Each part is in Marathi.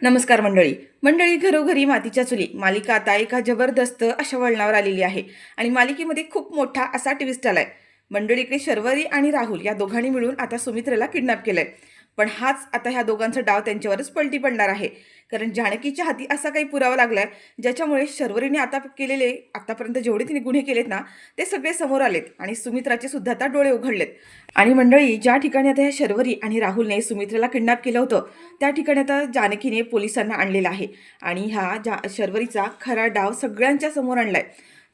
नमस्कार मंडळी. मंडळी, घरोघरी मातीच्या चुली मालिका आता एका जबरदस्त अशा वळणावर आलेली आहे आणि मालिकेमध्ये खूप मोठा असा ट्विस्ट आलाय. मंडळी, इकडे शर्वरी आणि राहुल या दोघांनी मिळून आता सुमित्रेला किडनॅप केलंय. पण हाच आता ह्या दोघांचा डाव त्यांच्यावरच पलटी पडणार आहे. कारण जानकीच्या हाती असा काही पुरावा लागलाय ज्याच्यामुळे शर्वरीने आता केलेले आतापर्यंत जेवढे तिने गुन्हे केलेत ना, ते सगळे समोर आलेत आणि सुमित्राचे सुद्धा आता डोळे उघडलेत. आणि मंडळी, ज्या ठिकाणी आता ह्या शर्वरी आणि राहुलने सुमित्रेला किडनॅप केलं होतं त्या ठिकाणी आता जानकीने पोलिसांना आणलेला आहे आणि शर्वरीचा खरा डाव सगळ्यांच्या समोर आणलाय.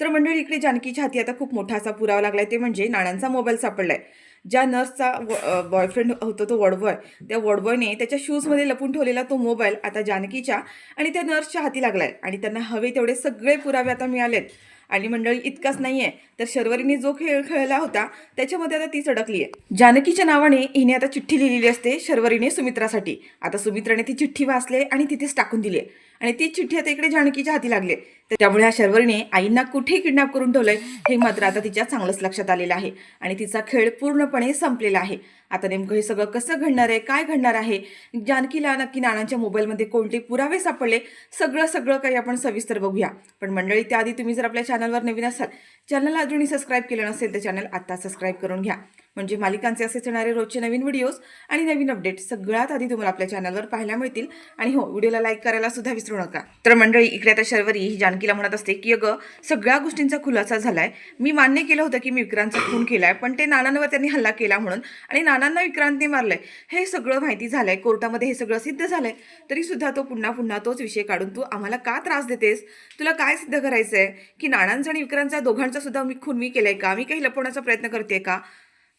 तर मंडळी, इकडे जानकीच्या हाती आता खूप मोठा असा पुरावा लागलाय, ते म्हणजे नानांचा मोबाईल सापडलाय. ज्या नर्सचा बॉयफ्रेंड होतो तो वॉर्डबॉय, त्या वॉर्डबॉयने त्याच्या शूजमध्ये लपून ठेवलेला तो मोबाईल आता जानकीच्या आणि त्या नर्सच्या हाती लागलाय आणि त्यांना हवे तेवढे सगळे पुरावे आता मिळालेत. आणि मंडळी, इतकाच नाहीये तर शर्वरीने जो खेळ खेळला होता त्याच्यामध्ये आता तीच अडकली आहे. जानकीच्या नावाने हिने आता चिठ्ठी लिहिलेली असते शर्वरीने सुमित्रासाठी. आता सुमित्राने ती चिठ्ठी वाचले आणि तिथेच टाकून दिली आणि ती चिठ्ठी आता इकडे जानकीच्या हाती लागले. त्यामुळे ह्या शर्वरीने आईंना कुठे किडनॅप करून ठेवलंय हे मात्र आता तिच्या चांगलंच लक्षात आलेलं आहे आणि तिचा खेळ पूर्णपणे संपलेला आहे. आता नेमकं हे सगळं कसं घडणार आहे, काय घडणार आहे, जानकीला नक्की नानांच्या मोबाईलमध्ये कोणते पुरावे सापडले, सगळं सगळं काही आपण सविस्तर बघूया. पण मंडळी, त्याआधी तुम्ही जर आपल्या चॅनलवर नवीन असाल, चॅनलला अजूनही सबस्क्राईब केलं नसेल तर चॅनल आता सबस्क्राईब करून घ्या. म्हणजे मालिकांचे असेच येणारे रोजचे नवीन व्हिडिओज आणि नवीन अपडेट सगळ्यात आधी तुम्हाला आपल्या चॅनलवर पाहायला मिळतील. आणि हो, व्हिडिओला लाईक करायला सुद्धा विसरू नका. तर मंडळी, इकडे आता शर्वरी ही जानकीला म्हणत असते की अगं, सगळ्या गोष्टींचा खुलासा झालाय. मी मान्य केलं होतं की मी विक्रांतचा खून केलाय, पण ते नानांवर त्यांनी हल्ला केला म्हणून आणि नानांना विक्रांतने मारलंय हे सगळं माहिती झालंय. कोर्टामध्ये हे सगळं सिद्ध झालंय, तरी सुद्धा तो पुन्हा पुन्हा तोच विषय काढून तू आम्हाला का त्रास देतेस? तुला काय सिद्ध करायचंय की नानांचा आणि विक्रांतचा दोघांचा सुद्धा खून मी केलाय का? मी काही लपवण्याचा प्रयत्न करते का?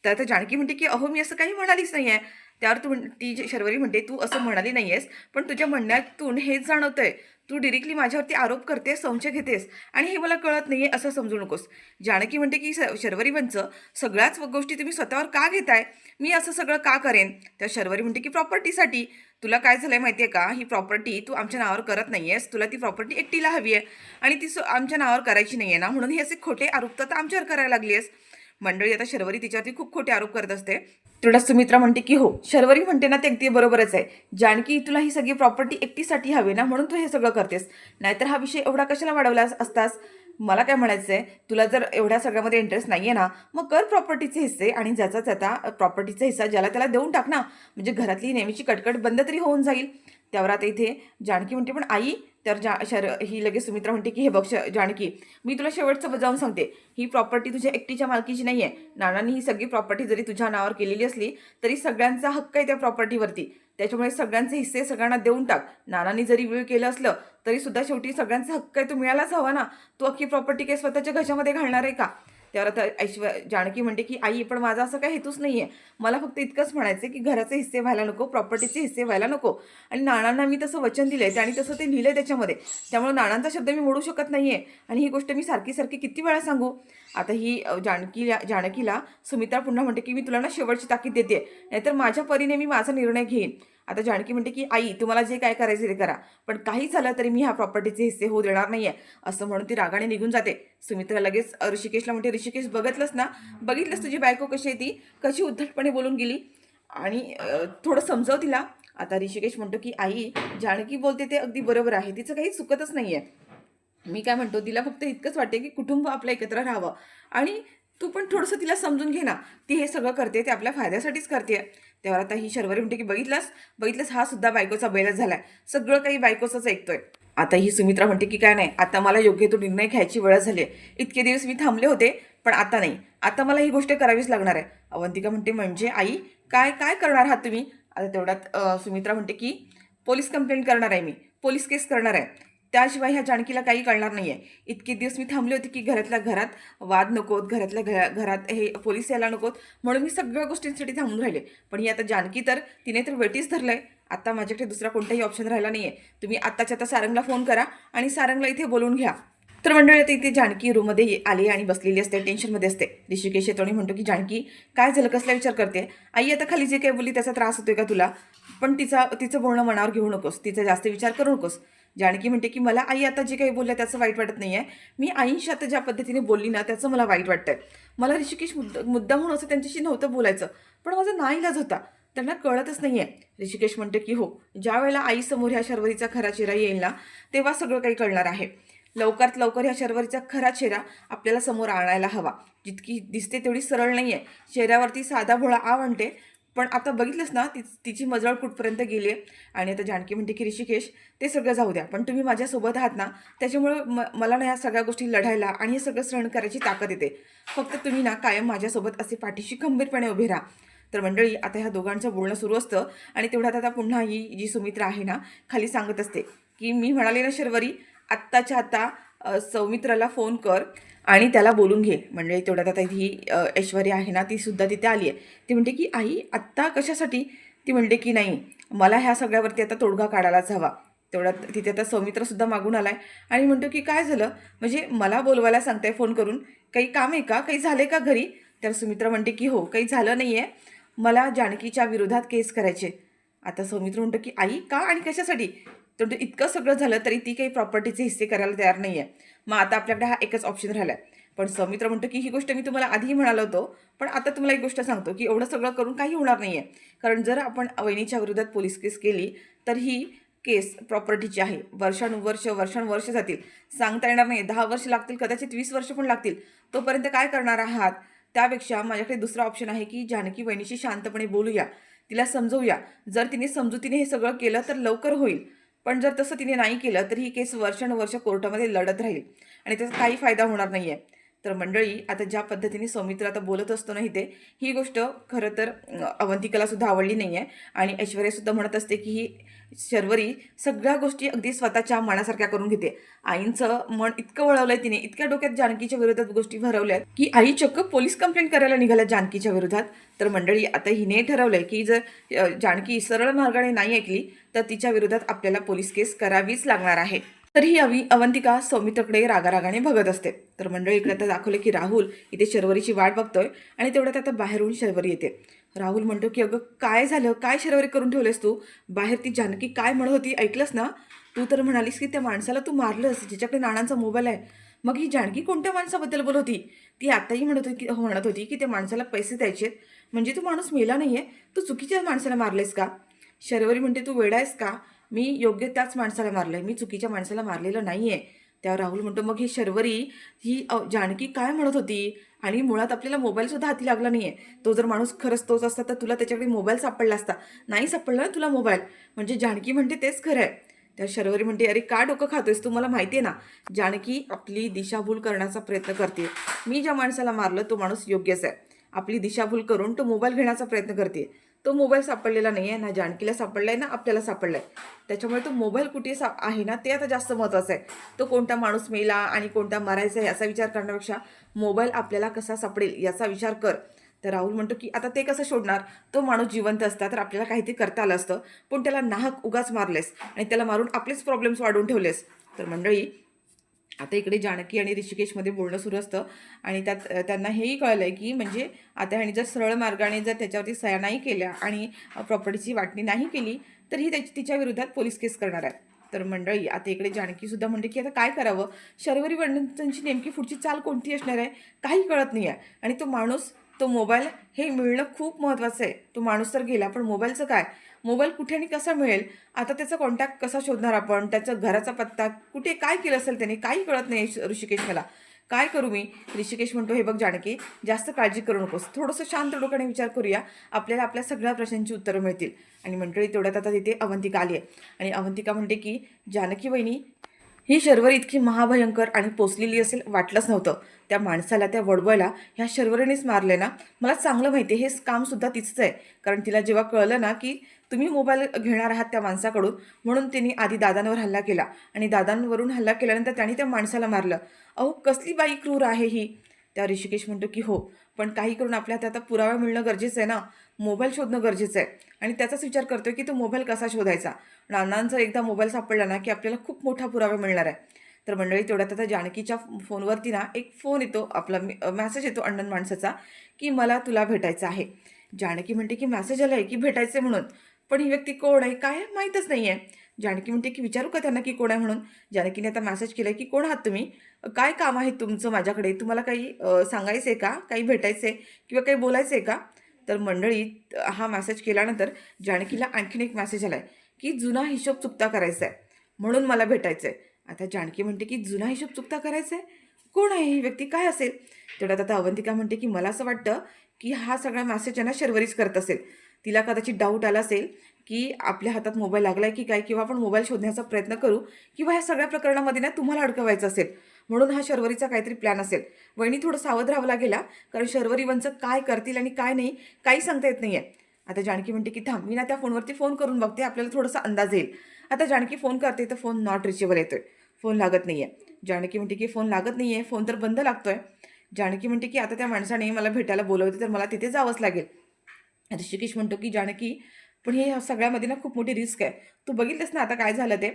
तर आता जानकी म्हणते की अहो, मी असं काही म्हणालीच नाही आहे. त्यावर ती शर्वरी म्हणते तू असं म्हणाली नाही आहेस, पण तुझ्या म्हणण्यातून हेच जाणवतंय. तू डिरेक्टली माझ्यावरती आरोप करतेस, संशय घेतेस आणि हे मला कळत नाहीये असं समजू नकोस. जानकी म्हणते की शर्वरी पंच, सगळ्याच गोष्टी तुम्ही स्वतःवर का घेताय? मी असं सगळं का करेन? तर शर्वरी म्हणते की प्रॉपर्टीसाठी. तुला काय झालंय माहितीये का? ही प्रॉपर्टी तू आमच्या नावावर करत नाहीयेस, तुला ती प्रॉपर्टी एकटीला हवी आहे आणि ती आमच्या नावावर करायची नाहीये ना, म्हणून हे असे खोटे आरोप तर आमच्यावर करायला लागली आहेस. मंडळी, आता शर्वरी तिच्यावरती खूप खोटे आरोप करत असते. तेवढा सुमित्रा म्हणते की हो, शर्वरी म्हणते ना ते अगदी बरोबरच आहे. जानकी, तुला ही सगळी प्रॉपर्टी एकटीसाठी हवी ना, म्हणून तू हे सगळं करतेस. नाहीतर हा विषय एवढा कशाला वाढवला असतास? मला काय म्हणायचंय, तुला जर एवढ्या सगळ्यामध्ये इंटरेस्ट नाहीये ना, मग कर प्रॉपर्टीचे हिस्से आणि ज्याचा त्याचा प्रॉपर्टीचा हिस्सा ज्याला त्याला देऊन टाक ना. म्हणजे घरातली नेहमीची कटकट बंद तरी होऊन जाईल. त्यावर आता इथे जानकी म्हणते पण आई, तर ही लगेच सुमित्रा म्हणते की हे बघ जानकी, मी तुला शेवटचं बजावून सांगते, ही प्रॉपर्टी तुझ्या एकटीच्या मालकीची नाही आहे. नानांनी ही सगळी प्रॉपर्टी जरी तुझ्या नावावर केलेली असली तरी सगळ्यांचा हक्क आहे त्या प्रॉपर्टीवरती. त्याच्यामुळे सगळ्यांचे हिस्से सगळ्यांना देऊन टाक. नानांनी जरी वेळ केलं असलं तरी सुद्धा शेवटी सगळ्यांचा हक्क आहे, तो मिळालाच हवा ना. तू अख्खी प्रॉपर्टी काही स्वतःच्या घशामध्ये घालणार आहे का? त्यावर आता जानकी म्हणते की आई, पण माझा असं काही हेतूच नाही आहे. मला फक्त इतकंच म्हणायचं की घराचे हिस्से व्हायला नको, प्रॉपर्टीचे हिस्से व्हायला नको. आणि नानांना मी तसं वचन दिलंय आणि तसं ते लिहिलंय त्याच्यामध्ये, त्यामुळे नानांचा शब्द मी मोडू शकत नाहीये. आणि ही गोष्ट मी सारखी सारखी किती वेळा सांगू? आता ही जानकीला सुमित्रा पुन्हा म्हणते की मी तुला ना शेवटची ताकीद देते, नाहीतर माझ्या परीने मी माझा निर्णय घेईन. आता जानकी म्हणते की आई, तुम्हाला जे काय करायचं ते करा, पण काही झालं तरी मी ह्या प्रॉपर्टीचे हिस्से होऊ देणार नाहीये. असं म्हणून ती रागाने निघून जाते. सुमित्रा लगेच ऋषिकेशला म्हणते, ऋषिकेश, बघितलंस तुझी बायको कशी आहे, ती कशी उद्धटपणे बोलून गेली आणि थोडं समजाव तिला. आता ऋषिकेश म्हणतो की आई, जानकी बोलते ते अगदी बरोबर आहे, तिचं काही चुकतच नाहीये. मी काय म्हणतो, तिला फक्त इतकंच वाटते की कुटुंब आपलं एकत्र राहावं आणि तू पण थोडंसं तिला समजून घे ना. ती हे सगळं करते ते आपल्या फायद्यासाठीच करते. तेव्हा आता ही शर्वरी म्हणते की बघितलंस, हा सुद्धा बायकोचा बैलच झालाय, सगळं काही बायकोचंच ऐकतोय. आता ही सुमित्रा म्हणते की काय नाही, आता मला योग्य तो निर्णय घ्यायची वेळ झाली आहे. इतके दिवस मी थांबले होते, पण आता नाही, आता मला ही गोष्ट करावीच लागणार आहे. अवंतिका म्हणते म्हणजे आई, काय काय करणार आहात तुम्ही? आता तेवढ्यात सुमित्रा म्हणते की पोलीस कंप्लेंट करणार आहे, मी पोलीस केस करणार आहे. त्याशिवाय ह्या जानकीला काही कळणार नाही आहे. इतके दिवस मी थांबले होते की घरातल्या घरात वाद नकोत, घरात हे पोलीस यायला नकोत, म्हणून मी सगळ्या गोष्टींसाठी थांबून राहिले. पण ही आता जानकी तर तिने तर वेटीच धरलंय. आता माझ्याकडे दुसरा कोणताही ऑप्शन राहिला नाही आहे. तुम्ही आत्ताच्या आता सारंगला फोन करा आणि सारंगला इथे बोलवून घ्या. तर मंडळी, आता इथे जानकी रूममध्ये आली आणि बसलेली असते, टेन्शनमध्ये असते. ऋषिकेश येतो आणि म्हणतो की जानकी, काय झालं, कसला विचार करते? आई आता खाली जे काही बोलली त्याचा त्रास होतोय का तुला? पण तिचं बोलणं मनावर घेऊ नकोस, तिचा जास्त विचार करू नकोस. जानकी म्हणते की मला आई आता जे काही बोलल्या त्याचं वाईट वाटत नाही आहे. मी आईंशी आता ज्या पद्धतीने बोलली ना त्याचं मला वाईट वाटतंय. मला ऋषिकेश मुद्दा म्हणून असं त्यांच्याशी नव्हतं बोलायचं, पण माझा नाईलाज होता. त्यांना कळतच नाही आहे. ऋषिकेश म्हणतो की हो, ज्या वेळेला आईसमोर ह्या शर्वरीचा खरा चेहरा येईल ना, तेव्हा सगळं काही कळणार आहे. लवकरात लवकर ह्या शर्वरीचा खरा चेहरा आपल्याला समोर आणायला हवा. जितकी दिसते तेवढी सरळ नाही आहे. चेहऱ्यावरती साधा भोळा आ म्हणते, पण आता बघितलंस ना तिची मजळ कुठपर्यंत गेली आहे. आणि आता जानकी म्हणते की ऋषिकेश, ते सगळं जाऊ द्या, पण तुम्ही माझ्यासोबत आहात ना, त्याच्यामुळं मला ना ह्या सगळ्या गोष्टी लढायला आणि हे सगळं सहन करायची ताकद येते. फक्त तुम्ही ना कायम माझ्यासोबत असे पाठीशी खंबीरपणे उभे राहा. तर मंडळी, आता ह्या दोघांचं बोलणं सुरू असतं आणि तेवढ्यात आता पुन्हा ही जी सुमित्रा आहे ना, खाली सांगत असते की मी म्हणाले ना शर्वरी, आत्ताच्या आता सौमित्राला फोन कर आणि त्याला बोलून घे. मंडळी, तेवढ्यात आता ही ऐश्वर्या आहे ना, ती सुद्धा तिथे आली आहे. ती म्हणते की आई आत्ता कशासाठी? ती म्हणते की नाही, मला ह्या सगळ्यावरती आता तोडगा काढायलाच हवा. तेवढ्यात तिथे आता सौमित्रसुद्धा मागून आलाय आणि म्हणतो की काय झालं, म्हणजे मला बोलवायला सांगताय फोन करून, काही काम आहे का, काही झाले का घरी? तर सुमित्रा म्हणते की हो, काही झालं नाही आहे, मला जानकीच्या विरोधात केस करायचे. आता सौमित्र म्हणतो की आई का आणि कशासाठी? तर इतकं सगळं झालं तरी ती काही प्रॉपर्टीचे हिस्से करायला तयार नाही आहे. मग आता आपल्याकडे हा एकच ऑप्शन राहिला आहे. पण सौमित्र म्हणतो की ही गोष्ट मी तुम्हाला आधीही म्हणालो होतो, पण आता तुम्हाला एक गोष्ट सांगतो की एवढं सगळं करून काही होणार नाही आहे. कारण जर आपण वहिनीच्या विरोधात पोलीस केस केली तर ही केस प्रॉपर्टीची आहे. वर्षानुवर्ष जातील, सांगता येणार नाही. 10 वर्ष लागतील, कदाचित 20 वर्ष पण लागतील. तोपर्यंत काय करणार आहात? त्यापेक्षा माझ्याकडे दुसरा ऑप्शन आहे की जानकी वहिनीशी शांतपणे बोलूया, तिला समजवूया. जर तिने समजुतीने हे सगळं केलं तर लवकर होईल, पण जर तसं तिने नाही केलं तर ही केस वर्षानुवर्ष कोर्टामध्ये लढत राहील आणि त्याचा काही फायदा होणार नाही आहे. तर मंडळी, आता ज्या पद्धतीने सौमित्र आता बोलत असतो ना इथे, ही गोष्ट खरं तर अवंतिकाला सुद्धा आवडली नाही आहे. आणि ऐश्वर्यासुद्धा म्हणत असते की ही शर्वरी सगळ्या गोष्टी अगदी स्वतःच्या मनासारख्या करून घेते. आईंचं मन इतकं वळवलंय तिने, इतक्या डोक्यात जानकीच्या विरोधात गोष्टी भरवल्यात की आई चक्क पोलीस कंप्लेंट करायला निघाल्या जानकीच्या विरोधात. तर मंडळी, आता हिने ठरवलंय की जर जानकी सरळ मार्गाने नाही ऐकली तर तिच्या विरोधात आपल्याला पोलीस केस करावीच लागणार आहे. तर ही अवंतिका सौमित्रकडे रागारागाने बघत असते. तर मंडळी, इकडे आता दाखवले की राहुल इथे शर्वरीची वाट बघतोय आणि तेवढ्यात आता बाहेरून शर्वरी येते. राहुल म्हणतो की अगं काय झालं, काय शर्वरी करून ठेवलेस तू? बाहेर ती जानकी काय म्हणत होती ऐकलंस ना? तू तर म्हणालीस की त्या माणसाला तू मारलंस ज्याच्याकडे नानांचा मोबाईल आहे. मग ही जानकी कोणत्या माणसाबद्दल बोलत होती? ती आताही म्हणत होती की त्या माणसाला पैसे द्यायचे. म्हणजे तू माणूस मेला नाहीये, तू चुकीच्या माणसाला मारलेस का? शर्वरी म्हणते तू वेडा आहेस का? मी योग्य त्याच माणसाला मारलंय, मी चुकीच्या माणसाला मारलेलं नाही आहे. त्यावर राहुल म्हणतो मग ही शर्वरी, ही जानकी काय म्हणत होती? आणि मुळात आपल्याला मोबाईलसुद्धा हाती लागला नाही आहे. तो जर माणूस खरंच तोच असता तर तुला त्याच्याकडे मोबाईल सापडला असता. नाही सापडला ना तुला मोबाईल, म्हणजे जानकी म्हणते तेच खरं आहे. त्या शर्वरी म्हणते अरे का डोकं खातोयस तू? मला माहिती आहे ना, जानकी आपली दिशाभूल करण्याचा प्रयत्न करते. मी ज्या माणसाला मारलं तो माणूस योग्यच आहे. आपली दिशाभूल करून तो मोबाईल घेण्याचा प्रयत्न करते. तो मोबाईल सापडलेला नाही आहे ना, जानकीला सापडला आहे ना आपल्याला सापडला आहे. त्याच्यामुळे तो मोबाईल कुठे आहे ना ते आता जास्त महत्त्वाचं आहे. तो कोणता माणूस मेला आणि कोणता मारायचा आहे याचा विचार करण्यापेक्षा मोबाईल आपल्याला कसा सापडेल याचा विचार कर. तर राहुल म्हणतो की आता ते कसं शोधणार? तो माणूस जिवंत असता तर आपल्याला काहीतरी करता आलं असतं, पण त्याला नाहक उगाच मारलेस आणि त्याला मारून आपलेच प्रॉब्लेम्स वाढवून ठेवलेस. तर मंडळी, आता इकडे जानकी आणि ऋषिकेशमध्ये बोलणं सुरू असतं आणि त्यात त्यांना हेही कळलं आहे की म्हणजे आता ह्याने जर सरळ मार्गाने जर त्याच्यावरती सह्या नाही केल्या आणि प्रॉपर्टीची वाटणी नाही केली तर ही तिच्या विरोधात पोलीस केस करणार आहे. तर मंडळी, आता इकडे जानकीसुद्धा म्हणते की आता काय करावं? शर्वरी वर्णनची नेमकी पुढची चाल कोणती असणार आहे काही कळत नाही आहे. आणि तो माणूस, तो मोबाईल हे मिळणं खूप महत्त्वाचं आहे. तो माणूस तर गेला, पण मोबाईलचं काय? मोबाईल कुठे आणि कसा मिळेल? आता त्याचा कॉन्टॅक्ट कसा शोधणार आपण? त्याचा घराचा पत्ता कुठे, काय केलं असेल त्याने? काही कळत नाही ऋषिकेश मला. काय करू मी? ऋषिकेश म्हणतो हे बघ जानकी, जास्त काळजी करू नकोस, थोडंसं शांत डोक्याने विचार करूया, आपल्याला आपल्या सगळ्या प्रश्नांची उत्तरं मिळतील. आणि मंडळी, तेवढ्यात आता तिथे अवंतिका आली आहे आणि अवंतिका म्हणते की जानकी वहिनी, ही शर्वरी इतकी महाभयंकर आणि पोचलेली असेल वाटलंच नव्हतं. त्या माणसाला, त्या वडवयला ह्या शर्वरीनेच मारले ना. मला चांगलं माहिती आहे हे कामसुद्धा तिचंच आहे. कारण तिला जेव्हा कळलं ना की तुम्ही मोबाईल घेणार आहात त्या माणसाकडून, म्हणून तिने आधी दादांवर हल्ला केला आणि दादांवरून हल्ला केल्यानंतर त्याने त्या माणसाला मारलं. अहो कसली बाई क्रूर आहे ही. त्या ऋषिकेश म्हणतो की हो, पण काही करून आपल्याला आता पुरावा मिळणं गरजेचं आहे ना, मोबाईल शोधणं गरजेचं आहे. आणि त्याचाच विचार करतोय की तो मोबाईल कसा शोधायचा. नानांचा एकदा मोबाईल सापडला ना की आपल्याला खूप मोठा पुरावा मिळणार आहे. तर मंडळी, तेवढ्यात आता जानकीच्या फोनवरती ना एक फोन येतो, आपला मेसेज येतो अननोन माणसाचा की मला तुला भेटायचं आहे. जानकी म्हणते की मेसेज आला आहे की भेटायचं आहे म्हणून, पण ही व्यक्ती कोण आहे काय माहीतच नाही आहे. जानकी म्हणते की विचारू का त्यांना की कोण आहे म्हणून. जानकीने आता मेसेज केला की कोण आहात तुम्ही, काय काम आहे तुमचं माझ्याकडे, तुम्हाला काही सांगायचं आहे का, काही भेटायचं आहे किंवा काही बोलायचं आहे का? तर मंडळी हा मेसेज केल्यानंतर जानकीला आणखीन एक मेसेज आला आहे की जुना हिशोब चुकता करायचा आहे म्हणून मला भेटायचं आहे. आता जानकी म्हणते की जुना हिशोब चुकता करायचा आहे, कोण आहे ही व्यक्ती, काय असेल? तेवढ्यात आता अवंतिका म्हणते की मला असं वाटतं की हा सगळा मेसेज आहे ना शर्वरीच करत असेल. तिला कदाचित डाऊट आला असेल की आपल्या हातात मोबाईल लागलाय की काय, किंवा आपण मोबाईल शोधण्याचा प्रयत्न करू, किंवा ह्या सगळ्या प्रकरणामध्ये ना तुम्हाला अडकवायचं असेल म्हणून हा शर्वरीचा काहीतरी प्लॅन असेल. वहिनी थोडं सावध राहावं लागेल, कारण शर्वरी वंच काय करतील आणि काय नाही काही सांगता येत नाहीये. आता जानकी म्हणते की थांब, मी ना त्या फोनवरती फोन करून बघते, आपल्याला थोडासा अंदाज येईल. आता जानकी फोन करते तर फोन नॉट रिचेबल येतोय, फोन लागत नाहीये. जानकी म्हणते की फोन लागत नाहीये, फोन तर बंद लागतोय. जानकी म्हणते की आता त्या माणसाने मला भेटायला बोलवते तर मला तिथे जावंच लागेल. ऋषिकेश म्हणतो की जानकी, पण हे सगळ्यामध्ये ना खूप मोठी रिस्क आहे, तू बघितलंस ना आता काय झालं ते.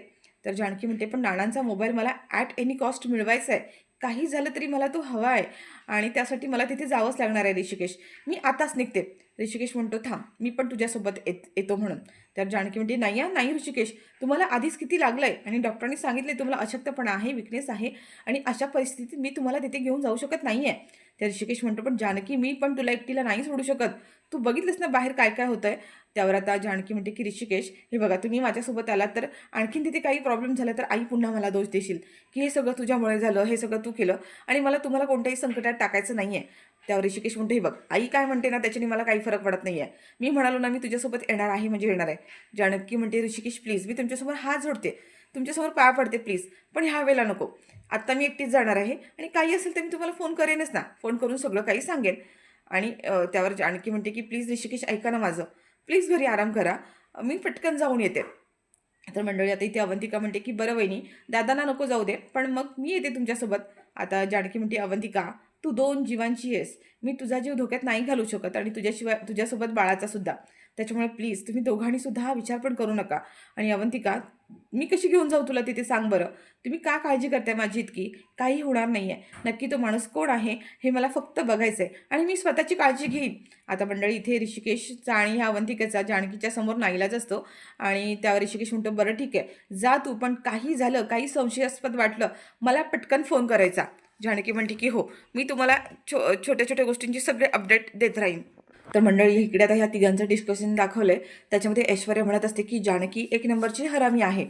तर जानकी म्हणते पण नानांचा मोबाईल मला ॲट एनी कॉस्ट मिळवायचा आहे, काही झालं तरी मला तो हवा आहे आणि त्यासाठी मला तिथे जावंच लागणार आहे ऋषिकेश, मी आताच निघते. ऋषिकेश म्हणतो थांब, मी पण तुझ्यासोबत येतो म्हणून. तर जानकी म्हणते नाही नाही ऋषिकेश, तुम्हाला आधीच किती लागलं आहे आणि डॉक्टरांनी सांगितले तुम्हाला अशक्तपणा आहे, विकनेस आहे आणि अशा परिस्थितीत मी तुम्हाला तिथे घेऊन जाऊ शकत नाही आहे. तर ऋषिकेश म्हणतो पण जानकी, मी पण तुला एकटीला नाही सोडू शकत, तू बघितलंस ना बाहेर काय काय होतं आहे. त्यावर आता जानकी म्हणते की ऋषिकेश हे बघा, तुम्ही माझ्यासोबत आलात तर आणखीन तिथे काही प्रॉब्लेम झाला तर आई पुन्हा मला दोष देशील की हे सगळं तुझ्यामुळे झालं, हे सगळं तू केलं आणि मला तुम्हाला कोणत्याही संकटात टाकायचं नाही आहे. त्यावर ऋषिकेश म्हणतो हे बघ, आई काय म्हणते ना त्याच्याने मला काही फरक पडत नाही आहे, मी म्हणालो ना मी तुझ्यासोबत येणार आहे म्हणजे येणार आहे. जानकी म्हणते ऋषिकेश प्लीज, मी तुमच्यासमोर हात जोडते, तुमच्यासमोर पाय पडते प्लीज, पण ह्या वेळेला नको, आत्ता मी एकटीच जाणार आहे आणि काही असेल तर मी तुम्हाला फोन करेनच ना, फोन करून सगळं काही सांगेन. आणि त्यावर जानकी म्हणते की प्लीज ऋषिकेश ऐका ना माझं, प्लीज घरी आराम करा, मी पटकन जाऊन येते. तर मंडळी आता इथे अवंतिका म्हणते की बरं वहिनी, दादांना नको जाऊ दे, पण मग मी येते तुमच्यासोबत. आता जानकी म्हणते अवंतिका, तू 2 जीवांची आहेस, मी तुझा जीव धोक्यात नाही घालू शकत आणि तुझ्याशिवाय तुझ्यासोबत बाळाचा सुद्धा, त्याच्यामुळे प्लीज तुम्ही दोघांनी सुद्धा हा विचार पण करू नका. आणि अवंतिका, मी कशी घेऊन जाऊ तुला तिथे सांग बरं, तुम्ही का काळजी करताय माझी इतकी, काही होणार नाही आहे, नक्की तो माणूस कोण आहे हे मला फक्त बघायचं आहे आणि मी स्वतःची काळजी घेईन. आता मंडळी इथे ऋषिकेशचा आणि ह्या अवंतिकेचा जानकीच्या समोर नाईलाज असतो आणि त्यावर ऋषिकेश म्हणतो बरं ठीक आहे जा तू, पण काही झालं, काही संशयास्पद वाटलं मला पटकन फोन करायचा. जानकी म्हणते की हो, मी तुम्हाला छोट्या छोट्या गोष्टींची सगळे अपडेट देत राहीन. तर मंडळी इकडे आता ह्या तिघांचं डिस्कशन दाखवलंय, त्याच्यामध्ये ऐश्वर्या म्हणत असते की जानकी एक नंबरची हरामी आहे,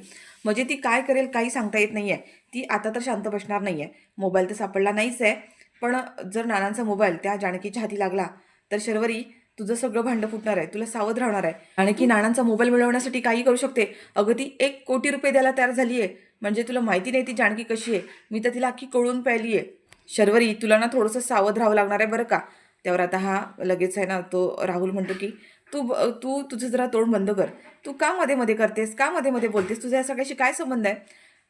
म्हणजे ती काय करेल काही सांगता येत नाही आहे, ती आता तर शांत बसणार नाही आहे. मोबाईल तर सापडला नाहीच आहे, पण जर नानांचा मोबाईल त्या जानकीच्या हाती लागला तर शर्वरी तुझं सगळं भांडं फुटणार आहे, तुला सावध राहणार आहे. आणखी नानांचा मोबाईल मिळवण्यासाठी काही करू शकते, अगं ती 1 कोटी रुपये द्यायला तयार झाली आहे, म्हणजे तुला माहिती नाही ती जानकी कशी आहे, मी तर तिला अख्खी कळून प्यायली आहे. शर्वरी तुला ना थोडंसं सावध राहावं लागणार आहे बरं का. त्यावर आता हा लगेच आहे ना तो राहुल म्हणतो की तू तू तुझं जरा तोंड बंद कर, तू का मध्ये मध्ये करतेस, का मध्ये मध्ये बोलतेस, तुझ्या या सगळ्याशी काय संबंध आहे.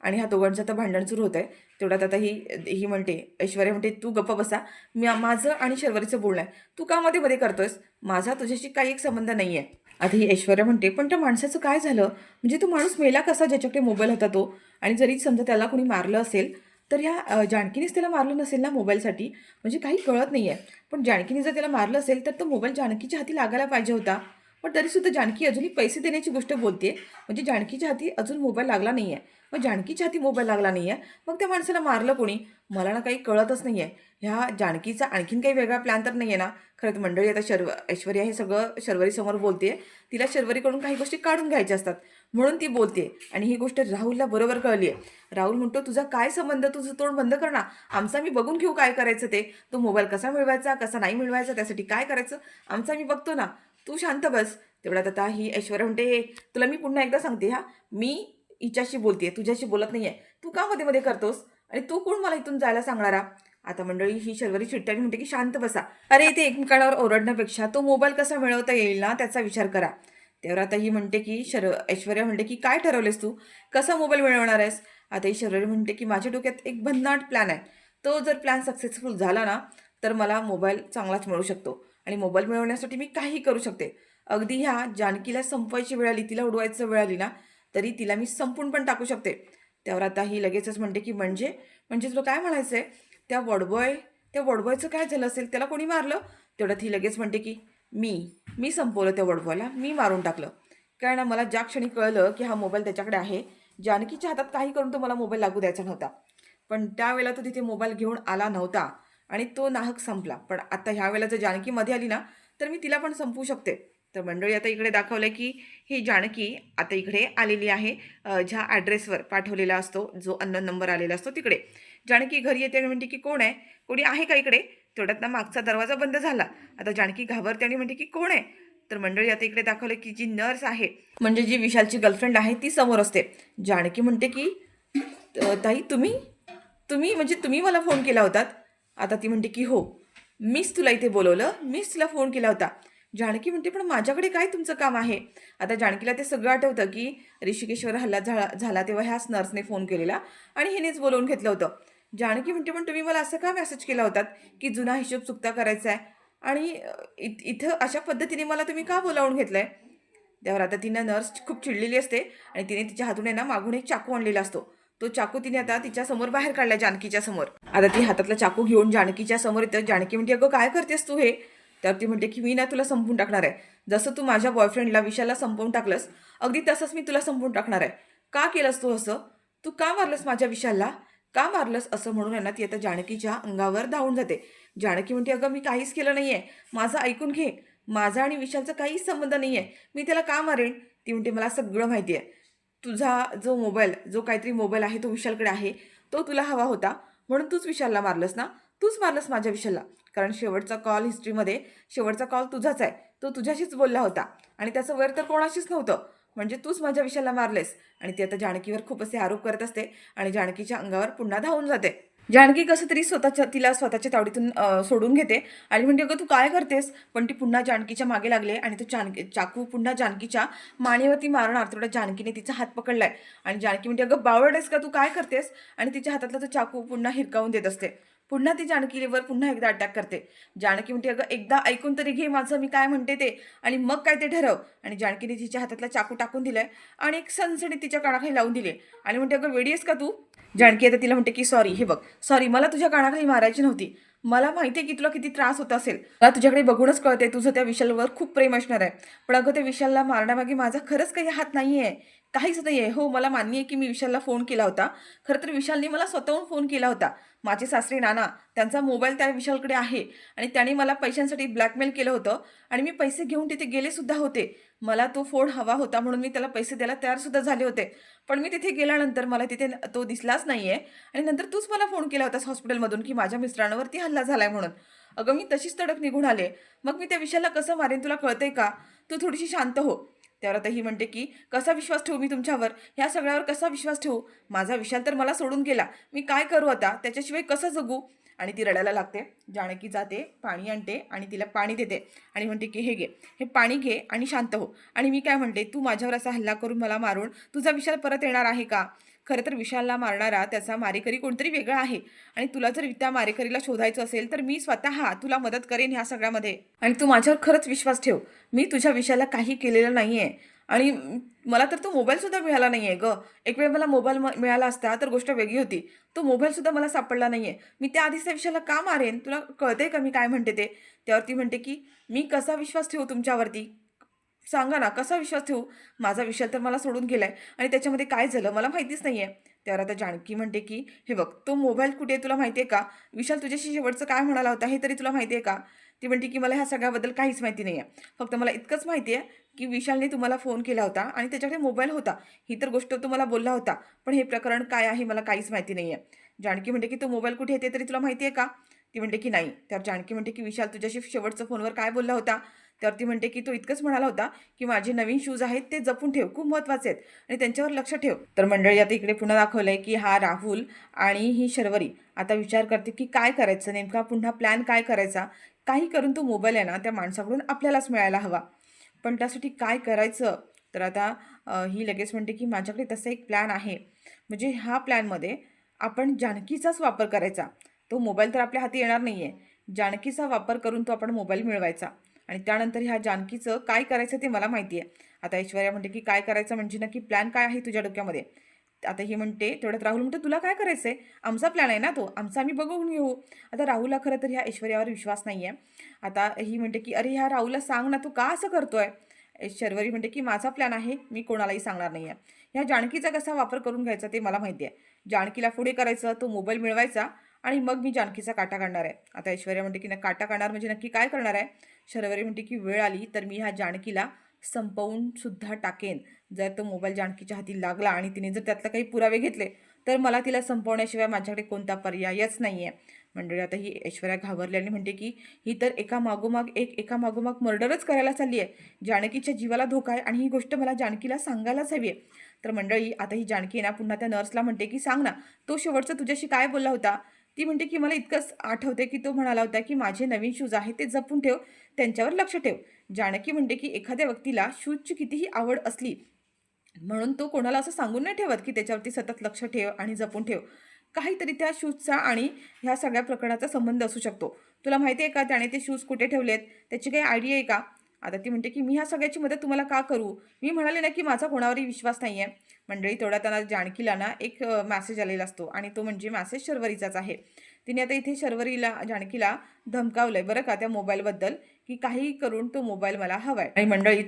आणि ह्या दोघांचं आता भांडण सुरू होतं आहे. तेवढ्यात आता ही ही म्हणते, ऐश्वर्या म्हणते तू गप्प बसा, माझं आणि शर्वरीचं बोलणं आहे, तू का मध्ये मध्ये करतोयस, माझा तुझ्याशी काही एक संबंध नाही आहे. आता ही ऐश्वर्या म्हणते पण त्या माणसाचं काय झालं, म्हणजे तो माणूस मेला कसा ज्याच्याकडे मोबाईल होता तो, आणि जरी समजा त्याला कोणी मारलं असेल तर ह्या जानकीनेच त्याला मारलं नसेल ना मोबाईलसाठी, म्हणजे काही कळत नाही आहे. पण जानकीने जर त्याला मारलं असेल तर तो मोबाईल जानकीच्या हाती लागायला पाहिजे होता, पण तरीसुद्धा जानकी अजूनही पैसे देण्याची गोष्ट बोलते, म्हणजे जानकीच्या हाती अजून मोबाईल लागला नाही आहे. मग जानकीच्या हाती मोबाईल लागला नाही आहे, मग त्या माणसाला मारलं कोणी, मला ना काही कळतच नाही आहे. ह्या जानकीचा आणखीन काही वेगळा प्लॅन तर नाही आहे ना. खरं तर मंडळी आता ऐश्वर्या हे सगळं शर्वरीसमोर बोलते, तिला शर्वरीकडून काही गोष्टी काढून घ्यायच्या असतात म्हणून ती बोलते, आणि ही गोष्ट राहुलला बरोबर कळली आहे. राहुल म्हणतो तुझा काय संबंध, तुझं तोंड बंद कर ना, आमचा मी बघून घेऊ काय करायचं ते, तो मोबाईल कसा मिळवायचा कसा नाही मिळवायचा त्यासाठी काय करायचं आमचा मी बघतो ना, तू शांत बस. तेवढ्यात आता ही ऐश्वर्या म्हणते तुला मी पुन्हा एकदा सांगते, हा मी हिच्याशी बोलते तुझ्याशी बोलत नाही आहे, तू का मध्ये मध्ये करतोस आणि तू कोण मला इथून जायला सांगणारा. आता मंडळी ही शर्वरी चिडते आणि म्हणते की शांत बसा, अरे इथे एकमेकांवर ओरडण्यापेक्षा तो मोबाईल कसा मिळवता येईल ना त्याचा विचार करा. त्यावर आता ही म्हणते की ऐश्वर्या म्हणते की काय ठरवलेस तू, कसा मोबाईल मिळवणार आहेस. आता ही शर्वरी म्हणते की माझ्या डोक्यात एक भन्नाट प्लॅन आहे, तो जर प्लॅन सक्सेसफुल झाला ना तर मला मोबाईल चांगलाच मिळू शकतो आणि मोबाईल मिळवण्यासाठी मी काही करू शकते. अगदी ह्या जानकीला संपवायची वेळ आली, तिला उडवायचं वेळ आली ना तरी तिला मी संपून पण टाकू शकते. त्यावर आता ही लगेचच म्हणते की म्हणजे म्हणजे तुला काय म्हणायचं आहे, त्या वडबॉयचं काय झालं असेल, त्याला कोणी मारलं. तेवढ्यात ही लगेच म्हणते की मी संपवलं त्या वडबॉयला, मी मारून टाकलं. काय ना, मला ज्या क्षणी कळलं की हा मोबाईल त्याच्याकडे आहे, जानकीच्या हातात काही करून तो मला मोबाईल लागू द्यायचा नव्हता, पण त्यावेळेला तो तिथे मोबाईल घेऊन आला नव्हता आणि तो नाहक संपला. पण आता ह्या वेळेला जर जानकी मध्ये आली ना तर मी तिला पण संपवू शकते. तर मंडळी आता इकडे दाखवलं की ही जानकी आता इकडे आलेली आहे, ज्या ॲड्रेसवर पाठवलेला असतो, जो अननोन नंबर आलेला असतो तिकडे. जानकी घरी येते आणि म्हणते की कोण आहे, कोणी आहे का इकडे? तेवढ्यात ना मागचा दरवाजा बंद झाला. आता जानकी घाबरते आणि म्हणते की कोण आहे? तर मंडळी आता इकडे दाखवलं की जी नर्स आहे, म्हणजे जी विशालची गर्लफ्रेंड आहे, ती समोर असते. जानकी म्हणते की ताई तुम्ही तुम्ही म्हणजे तुम्ही मला फोन केला होतात? आता ती म्हणते की हो, मीच तुला इथे बोलवलं, मीच तुला फोन केला होता. जानकी म्हणते पण माझ्याकडे काय तुमचं काम आहे? आता जानकीला ते सगळं आठवतं की ऋषिकेशवर हल्ला झाला तेव्हा ह्याच नर्सने फोन केलेला आणि हिनेच बोलवून घेतलं होतं. जानकी म्हणते पण तुम्ही मला असं का मेसेज केला होतात की जुना हिशोब चुकता करायचा आहे आणि इथं अशा पद्धतीने मला तुम्ही का बोलावून घेतलंय? त्यावर आता तिनं नर्स खूप चिडलेली असते आणि तिने तिच्या हातून आहे ना मागून एक चाकू आणलेला असतो. तो चाकू तिने आता तिच्या समोर बाहेर काढला, जानकीच्या समोर. आता ती हातातला चाकू घेऊन जानकीच्या समोर येतं. जानकी म्हणते अगं काय करतेस तू हे? तर ती म्हणते की मी ना तुला संपवून टाकणार आहे. जसं तू माझ्या बॉयफ्रेंडला विशालला संपवून टाकलंस, अगदी तसंच मी तुला संपवून टाकणार आहे. का केलंस तू असं? तू का मारलंस माझ्या विशालला? का मारलंस असं म्हणून आहे ना ती आता जानकीच्या अंगावर धावून जाते. जानकी म्हणते अगं मी काहीच केलं नाहीये, माझं ऐकून घे. माझा आणि विशालचा काहीच संबंध नाहीये, मी त्याला का मारेन? ती म्हणते मला सगळं माहिती आहे. तुझा जो मोबाईल, जो काहीतरी मोबाईल आहे तो विशालकडे आहे, तो तुला हवा होता म्हणून तूच विशालला मारलंस ना? तूच मारलंस माझ्या विशालला. कारण शेवटचा कॉल हिस्ट्रीमध्ये शेवटचा कॉल तुझाच आहे, तो तुझ्याशीच बोलला होता आणि त्याचं वैर तर कोणाशीच नव्हतं. म्हणजे तूच माझ्या विशालला मारलेस. आणि ती आता जानकीवर खूप असे आरोप करत असते आणि जानकीच्या अंगावर पुन्हा धावून जाते. जानकी कसं तरी तिला स्वतःच्या तावडीतून सोडून घेते आणि म्हणते अगं तू काय करतेस? पण ती पुन्हा जानकीच्या मागे लागले आणि तो चाकू पुन्हा जानकीच्या मानेवरती मारणार. तेवढ्या जानकीने तिचा हात पकडलाय आणि जानकी म्हणते अगं बावळडेस का, तू काय करतेस? आणि तिच्या हातातला तो चाकू पुन्हा हिरकावून देत असते. पुन्हा ती जानकीवर पुन्हा एकदा अटॅक करते. जानकी म्हणते अगं एकदा ऐकून तरी घे माझं, मी काय म्हणते ते, आणि मग काय ते ठरव. आणि जानकीने तिच्या हातातला चाकू टाकून दिलाय आणि एक सनसणी तिच्या कानाखाली लावून दिली आणि म्हणते अगं वेडी आहेस का तू? जानकी आता तिला म्हणते की सॉरी, हे बघ सॉरी, मला तुझ्या कानाखाली मारायची नव्हती. मला माहिती आहे की तुला किती त्रास होत असेल. मला तुझ्याकडे बघूनच कळते तुझं त्या विशालवर खूप प्रेम असणार आहे. पण अगं त्या विशालला मारण्यामागे माझा खरंच काही हात नाहीये, काहीच नाहीये. हो मला मान्य आहे की मी विशालला फोन केला होता. खरं तर विशालने मला स्वतःहून फोन केला होता. माझे सासरे नाना, त्यांचा मोबाईल त्या विशालकडे आहे आणि त्याने मला पैशांसाठी ब्लॅकमेल केलं होतं आणि मी पैसे घेऊन तिथे गेले सुद्धा होते. मला तो फोन हवा होता म्हणून मी त्याला पैसे द्यायला तयार सुद्धा झाले होते. पण मी तिथे गेल्यानंतर मला तिथे तो दिसलाच नाहीये आणि नंतर तूच मला फोन केला होतास हॉस्पिटलमधून की माझ्या मिस्टरांवरती हल्ला झालाय म्हणून. अगं मी तशीच तडक निघून आले. मग मी त्या विषयाला कसं मारेन तुला कळतंय का? तू थोडीशी शांत हो. त्यावर आता ही म्हणते की कसा विश्वास ठेवू मी तुमच्यावर? ह्या सगळ्यावर कसा विश्वास ठेवू? माझा विशाल तर मला सोडून गेला. मी काय करू आता? त्याच्याशिवाय कसं जगू? आणि ती रडायला लागते. जानकी जाते, पाणी आणते आणि तिला पाणी देते आणि म्हणते की हे घे, हे पाणी घे आणि शांत हो. आणि मी काय म्हणते, तू माझ्यावर असा हल्ला करून मला मारून तुझा विशाल परत येणार आहे का? खरं तर विशालला मारणारा त्याचा मारेकरी कोणतरी वेगळा आहे आणि तुला जर त्या मारेकरीला शोधायचं असेल तर मी स्वतः तुला मदत करेन ह्या सगळ्यामध्ये. आणि तू माझ्यावर खरंच विश्वास ठेव. मी तुझ्या विषयाला काही केलेलं नाहीये आणि मला तर तो मोबाईल सुद्धा मिळाला नाहीये ग. एक वेळ मला मोबाईल मिळाला असता तर गोष्ट वेगळी होती. तो मोबाईल सुद्धा मला सापडला नाहीये. मी त्या आधीच त्या विषयाला का मारेन? तुला कळतंय का मी काय म्हणते ते? त्यावरती म्हणते की मी कसा विश्वास ठेवू तुमच्यावरती? सांगा ना, कसा विश्वास ठेवू? माझा विशाल तर मला सोडून गेलाय आणि त्याच्यामध्ये काय झालं मला माहितीच नाहीये. त्यावर आता जानकी म्हणते की हे बघ, तो मोबाईल कुठे आहे तुला माहिती आहे का? विशाल तुझ्याशी शेवटचं काय म्हणाला होता हे तरी तुला माहिती आहे का? ती म्हणते की मला ह्या सगळ्याबद्दल काहीच माहिती नाही आहे. फक्त मला इतकंच माहिती आहे की विशालने तुम्हाला फोन केला होता आणि त्याच्याकडे मोबाईल होता. ही तर गोष्ट तुम्हाला बोलला होता. पण हे प्रकरण काय आहे मला काहीच माहिती नाही आहे. जानकी म्हणते की तो मोबाईल कुठे आहे ते तरी तुला माहिती आहे का? ती म्हणते की नाही. त्यावर जानकी म्हणते की विशाल तुझ्याशी शेवटचं फोनवर काय बोलला होता? तर ती म्हणते की तो इतकंच म्हणाला होता की माझे नवीन शूज आहेत ते जपून ठेव, खूप महत्त्वाचे आहेत आणि त्यांच्यावर लक्ष ठेव. तर मंडळी आता इकडे पुन्हा दाखवलंय की हा राहुल आणि ही शर्वरी आता विचार करते की काय करायचं, नेमका पुन्हा प्लॅन काय करायचा. काही करून तो मोबाईल आहे ना त्या माणसाकडून आपल्यालाच मिळायला हवा. पण त्यासाठी काय करायचं? तर आता ही लगेच म्हणते की माझ्याकडे तसा एक प्लॅन आहे. म्हणजे ह्या प्लॅनमध्ये आपण जानकीचाच वापर करायचा. तो मोबाईल तर आपल्या हाती येणार नाहीये. जानकीचा वापर करून तो आपण मोबाईल मिळवायचा आणि त्यानंतर ह्या जानकीचं काय करायचं ते मला माहिती आहे. आता ऐश्वर्या म्हणते की काय करायचं म्हणजे नक्की प्लॅन काय आहे तुझ्या डोक्यामध्ये? आता ही म्हणते, तेवढ्यात राहुल म्हणतो तुला काय करायचंय? आमचा प्लॅन आहे ना तो, आमचा आम्ही बघून घेऊ. आता राहुलला खरं तर ह्या ऐश्वर्यावर विश्वास नाही आहे. आता ही म्हणते की अरे ह्या राहुलला सांग ना, तू का असं करतोय? शर्वरी म्हणते की माझा प्लॅन आहे, मी कोणालाही सांगणार नाही आहे. ह्या जानकीचा कसा वापर करून घ्यायचा ते मला माहिती आहे. जानकीला पुढे करायचं, तो मोबाईल मिळवायचा आणि मग मी जानकीचा काटा काढणार आहे. आता ऐश्वर्या म्हणते की ना काटा काढणार म्हणजे नक्की काय करणार आहे? शर्वरी म्हणते की वेळ आली तर मी ह्या जानकीला संपवून सुद्धा टाकेन. जर तो मोबाईल जानकीच्या हाती लागला आणि तिने जर त्यातले काही पुरावे घेतले तर मला तिला संपवण्याशिवाय माझ्याकडे कोणता पर्यायच नाही आहे. मंडळी आता ही ऐश्वर्या घाबरल्याने म्हणते की ही तर एका मागोमाग मर्डरच करायला चालली आहे. जानकीच्या जीवाला धोका आहे आणि ही गोष्ट मला जानकीला सांगायलाच हवी आहे. तर मंडळी आता ही जानकी ना पुन्हा त्या नर्सला म्हणते की सांग ना, तो शेवटचा तुझ्याशी काय बोलला होता? ती म्हणते की मला इतकंच आठवते की तो म्हणाला होता की माझे नवीन शूज आहेत ते जपून ठेव, त्यांच्यावर लक्ष ठेव. जानकी म्हणते की एखाद्या व्यक्तीला शूजची कितीही आवड असली म्हणून तो कोणाला असं सांगून नाही ठेवत की त्याच्यावरती सतत लक्ष ठेव आणि जपून ठेव. काहीतरी त्या शूजचा आणि ह्या सगळ्या प्रकरणाचा संबंध असू शकतो. तुला माहिती आहे का त्याने ते शूज कुठे ठेवलेत? त्याची काही आयडिया आहे का? आता ती म्हणते की मी ह्या सगळ्याची मदत तुम्हाला का करू? मी म्हणाले ना की माझा कोणावरही विश्वास नाही आहे. मंडळी तेवढ्या त्यांना जानकीला ना एक मेसेज आलेला असतो आणि तो म्हणजे मेसेज शर्वरीचाच आहे. तिने आता इथे शर्वरीला जानकीला धमकावलंय बरं का त्या मोबाईलबद्दल, की काहीही करून तो मोबाईल मला हवाय. आणि मंडळी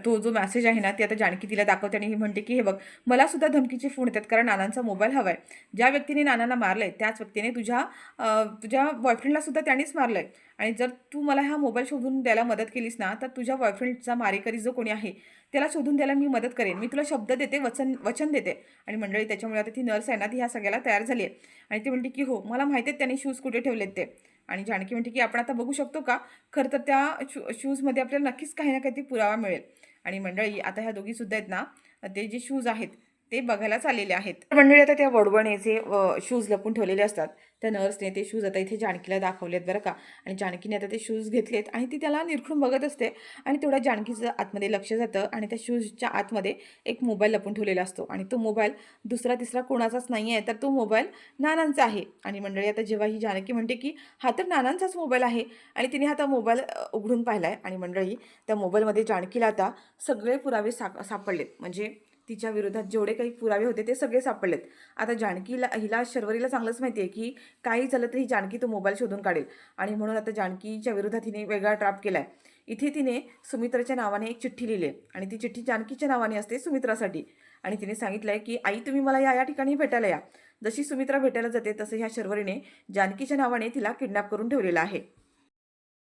तो जो मेसेज आहे ना, ती आता जानकी तिला दाखवते आणि ही म्हणते की हे बघ, मला सुद्धा धमकीचे फोन येतात कारण नानांचा मोबाईल हवाय. ज्या व्यक्तीने नानांना मारलंय त्याच व्यक्तीने तुझ्या बॉयफ्रेंडला सुद्धा त्यानेच मारलंय. आणि जर तू मला हा मोबाईल शोधून द्यायला मदत केलीस ना, तर तुझ्या बॉयफ्रेंडचा मारेकरी जो कोणी आहे त्याला शोधून द्यायला मी मदत करेन. मी तुला शब्द देते, वचन देते. आणि मंडळी त्याच्यामुळे आता ती नर्स आहे ना, ती ह्या सगळ्याला तयार झाली आहे. आणि ती म्हणते की हो, मला माहिती आहे त्याने शूज कुठे ठेवलेत ते. आणि जानकी म्हणते की आपण आता बघू शकतो का? खरं तर त्या शूजमध्ये आपल्याला नक्कीच काही ना काहीतरी पुरावा मिळेल. आणि मंडळी आता ह्या दोघीसुद्धा आहेत ना, ते जे शूज आहेत ते बघायलाच आलेले आहेत. तर मंडळी आता त्या वडवणे जे शूज लपून ठेवलेले असतात, त्या नर्सने ते शूज आता इथे जानकीला दाखवलेत बरं का. आणि जानकीने आता ते शूज घेतलेत आणि ती त्याला निरखून बघत असते. आणि तेवढ्या जानकीचं आतमध्ये लक्ष जातं आणि त्या शूजच्या आतमध्ये एक मोबाईल लपून ठेवलेला असतो. आणि तो मोबाईल दुसरा तिसरा कोणाचाच नाही आहे, तर तो मोबाईल नानांचा आहे. आणि मंडळी आता जेव्हा ही जानकी म्हणते की हा तर नानांचाच मोबाईल आहे आणि तिने आता मोबाईल उघडून पाहिला आहे. आणि मंडळी त्या मोबाईलमध्ये जानकीला आता सगळे पुरावे सापडलेत. म्हणजे तिच्या विरोधात जेवढे काही पुरावे होते ते सगळे सापडलेत. आता हिला शर्वरीला चांगलंच माहिती आहे की काही झालं तरी जानकी तो मोबाईल शोधून काढेल. आणि म्हणून आता जानकीच्या विरोधात हिने वेगळा ट्रॅप केला आहे. इथे तिने सुमित्राच्या नावाने एक चिठ्ठी लिहिली आहे आणि ती चिठ्ठी जानकीच्या नावाने असते सुमित्रासाठी. आणि तिने सांगितलं आहे की आई तुम्ही मला या ठिकाणी भेटायला या. जशी सुमित्रा भेटायला जाते तसं ह्या शर्वरीने जानकीच्या नावाने तिला किडनॅप करून ठेवलेलं आहे.